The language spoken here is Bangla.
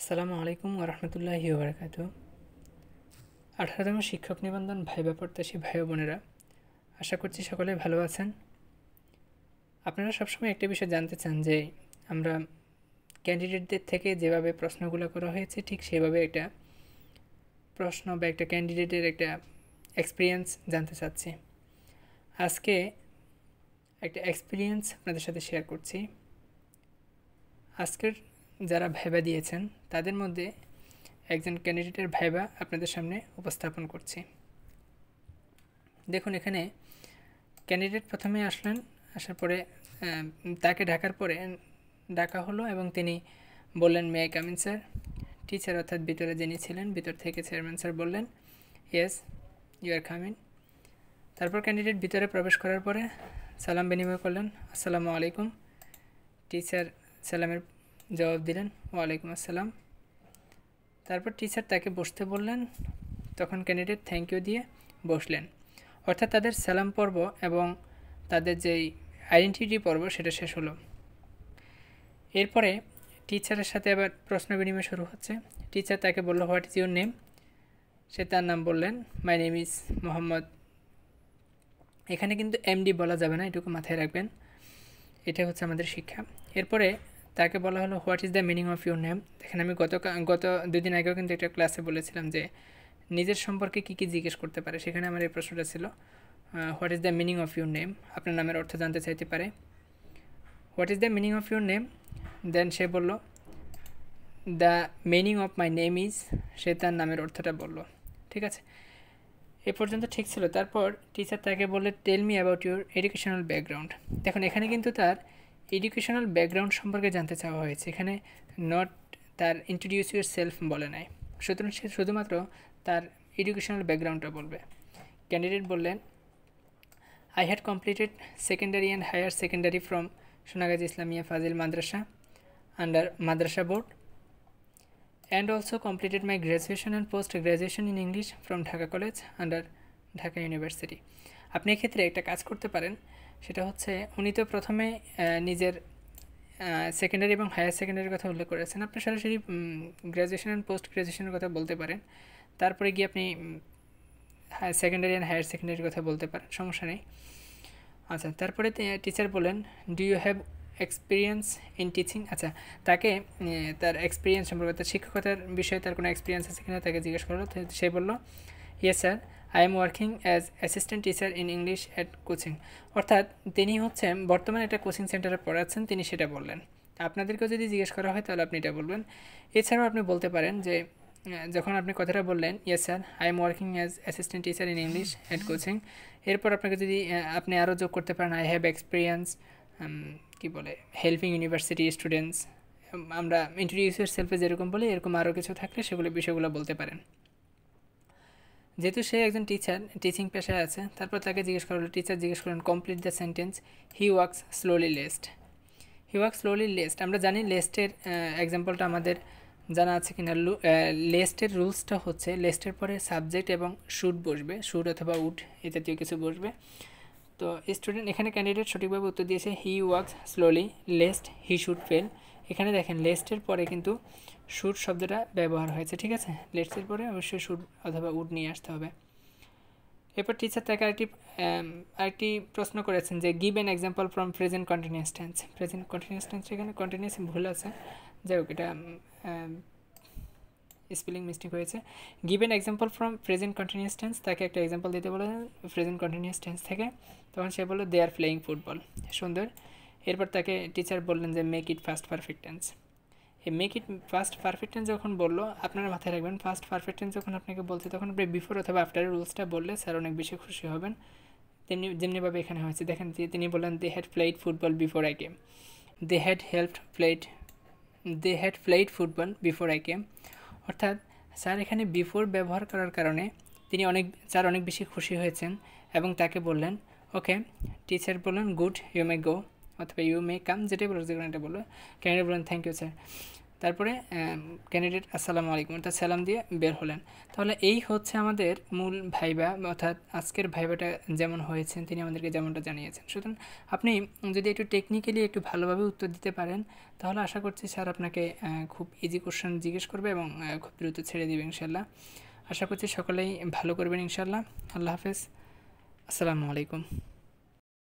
আসসালামু আলাইকুম ওরহমতুল্লাহি ওবরাকাতু। 18তম শিক্ষক নিবন্ধন ভাইবা প্রত্যাশী ভাই ও বোনেরা, আশা করছি সকলে ভালো আছেন। আপনারা সবসময় একটা বিষয় জানতে চান যে আমরা ক্যান্ডিডেটদের থেকে যেভাবে প্রশ্নগুলো করা হয়েছে ঠিক সেভাবে একটা প্রশ্ন বা একটা ক্যান্ডিডেটের একটা এক্সপিরিয়েন্স জানতে চাচ্ছি। আজকে একটা এক্সপিরিয়েন্স আপনাদের সাথে শেয়ার করছি। আজকের যারা ভাইবা দিয়েছেন তাদের মধ্যে একজন ক্যান্ডিডেটের ভাইবা আপনাদের সামনে উপস্থাপন করছি। দেখুন, এখানে ক্যান্ডিডেট প্রথমে আসলেন, আসার পরে তাকে ডাকার পরে ডাকা হলো এবং তিনি বললেন, may I come in sir. Teacher অর্থাৎ ভিতরে যিনি ছিলেন, ভিতর থেকে চেয়ারম্যান স্যার বললেন, ইয়েস ইউ আর কামিং। তারপর ক্যান্ডিডেট ভিতরে প্রবেশ করার পরে সালাম বিনিময় করলেন, আসসালামু আলাইকুম। টিচার সালামের জবাব দিলেন, ওয়ালাইকুম আসসালাম। তারপর টিচার তাকে বসতে বললেন, তখন ক্যান্ডিডেট থ্যাংক ইউ দিয়ে বসলেন। অর্থাৎ তাদের সালাম পর্ব এবং তাদের যেই আইডেন্টিটি পর্ব সেটা শেষ হলো। এরপরে টিচারের সাথে আবার প্রশ্ন বিনিময় শুরু হচ্ছে। টিচার তাকে বলল, হোয়াট ইজ ইউর নেম। সে তার নাম বললেন, মাই নেম ইজ মোহাম্মদ। এখানে কিন্তু এমডি বলা যাবে না, এটুকু মাথায় রাখবেন, এটা হচ্ছে আমাদের শিক্ষা। এরপরে তাকে বলা হলো, what is the meaning of your name. দেখেন, আমি গত 2 দিন আগেও কিন্তু একটা ক্লাসে বলেছিলাম যে নিজের সম্পর্কে কী কী জিজ্ঞেস করতে পারে। সেখানে আমার এই প্রশ্নটা ছিল, what is the meaning of your name, আপনার নামের অর্থ জানতে চাইতে পারে। What is the meaning of your name, then সে বলল, the meaning of my name is, সে তার নামের অর্থটা বলল। ঠিক আছে, এ পর্যন্ত ঠিক ছিল। তারপর টিচার তাকে বললে, tell me about your educational background. দেখুন, এখানে কিন্তু তার এডুকেশনাল ব্যাকগ্রাউন্ড সম্পর্কে জানতে চাওয়া হয়েছে, এখানে নট তার ইন্ট্রোডিউস ইউর সেলফ বলে নাই। সুতরাং সে শুধুমাত্র তার এডুকেশনাল ব্যাকগ্রাউন্ডটা বলবে। ক্যান্ডিডেট বললেন, I had completed secondary and higher secondary from Sonagadhi Islamia Fazil Madrasa under Madrasa Board, and also completed my graduation and post-graduation in English from Dhaka College under Dhaka University. আপনি এক্ষেত্রে একটা কাজ করতে পারেন, সেটা হচ্ছে উনি তো প্রথমে নিজের সেকেন্ডারি এবং হায়ার সেকেন্ডারির কথা উল্লেখ করেছেন, আপনি সরাসরি গ্র্যাজুয়েশন অ্যান্ড পোস্ট গ্র্যাজুয়েশনের কথা বলতে পারেন। তারপরে গিয়ে আপনি সেকেন্ডারি অ্যান্ড হায়ার সেকেন্ডারির কথা বলতে পারেন, সমস্যা নেই। আচ্ছা, তারপরে টিচার বলেন, do you have experience in teaching. আচ্ছা, তাকে তার এক্সপিরিয়েন্স সম্পর্কে, তার শিক্ষকতার বিষয়ে তার কোনো এক্সপিরিয়েন্স আছে কিনা তাকে জিজ্ঞেস করলো। সে বলল, yes sir, I am working as assistant teacher in English at coaching. অর্থাৎ তিনি হচ্ছেন বর্তমানে একটা কোচিং সেন্টারে পড়াচ্ছেন, তিনি সেটা বললেন। আপনাদেরকেও যদি জিজ্ঞেস করা হয় তাহলে আপনি এটা বলবেন। এছাড়াও আপনি বলতে পারেন যে যখন আপনি কথাটা বললেন, yes sir, I am working as assistant teacher in English at coaching, এরপর আপনাকে যদি আপনি আরও যোগ করতে পারেন, আই হ্যাভ এক্সপিরিয়েন্স কী বলে হেল্পিং ইউনিভার্সিটি স্টুডেন্টস। আমরা ইন্ট্রোডিউস ইউর সেলফে যেরকম বলি, এরকম আরও কিছু থাকলে সেগুলো বিষয়গুলো বলতে পারেন। যেহেতু সে একজন টিচার, টিচিং পেশায় আছে, তারপর তাকে জিজ্ঞেস করলো, টিচার জিজ্ঞেস করলেন, complete the sentence, he works slowly lest. He works slowly lest, আমরা জানি লেস্টের এক্সাম্পলটা আমাদের জানা আছে কিনা। লেস্টের রুলসটা হচ্ছে লেস্টের পরে সাবজেক্ট এবং শুড বসবে, শুড অথবা উড এই জাতীয় কিছু বসবে। তো স্টুডেন্ট, এখানে ক্যান্ডিডেট সঠিকভাবে উত্তর দিয়েছে, হি works slowly lest he should fail. এখানে দেখেন লেস্টের পরে কিন্তু শুড শব্দটা ব্যবহার হয়েছে, ঠিক আছে। লেস্টের পরে অবশ্যই শুড অথবা উড নিয়ে আসতে হবে। এরপর টিচার তাকে আরেকটি প্রশ্ন করেছেন যে give an example from present continuous tense. Present continuous tense, এখানে কন্টিনিউয়াস ভুল আছে, যাই হোক, এটা স্পেলিং মিস্টেক হয়েছে। Give an example from present continuous tense, তাকে একটা এক্সাম্পল দিতে বলে প্রেজেন্ট কন্টিনিউয়াস টেন্স থেকে, তখন সে বললো, দে আর প্লেয়িং ফুটবল। সুন্দর। এরপর তাকে টিচার বললেন যে make it first perfect tense. এই make it first perfect tense যখন বললো, আপনারা মাথায় রাখবেন, ফার্স্ট পারফেক্ট টেন্স যখন আপনাকে বলছে তখন আপনি বিফোর অথবা আফটারের রুলসটা বললে স্যার অনেক বেশি খুশি হবেন। তেমনি যেমনিভাবে এখানে হয়েছে, দেখেন যে তিনি বললেন, they had played football before I came. They had played football before I came. অর্থাৎ স্যার এখানে বিফোর ব্যবহার করার কারণে স্যার অনেক বেশি খুশি হয়েছেন এবং তাকে বললেন, ওকে। টিচার বললেন, গুড, ইউ মে গো অথবা ইউ মে কাম, যেটাই বলো, যেখানে এটা বললো। ক্যান্ডিডেট বললেন, থ্যাংক ইউ স্যার। তারপরে ক্যান্ডিডেট আসসালামু আলাইকুম অর্থাৎ সালাম দিয়ে বের হলেন। তাহলে এই হচ্ছে আমাদের মূল ভাইবা, অর্থাৎ আজকের ভাইবাটা যেমন হয়েছেন তিনি আমাদেরকে যেমনটা জানিয়েছেন। সুতরাং আপনি যদি একটু টেকনিক্যালি একটু ভালোভাবে উত্তর দিতে পারেন তাহলে আশা করছি স্যার আপনাকে খুব ইজি কোশ্চেন জিজ্ঞেস করবে এবং খুব দ্রুত ছেড়ে দেবে ইনশাল্লাহ। আশা করছি সকলেই ভালো করবেন ইনশাল্লাহ। আল্লাহ হাফেজ, আসসালামু আলাইকুম।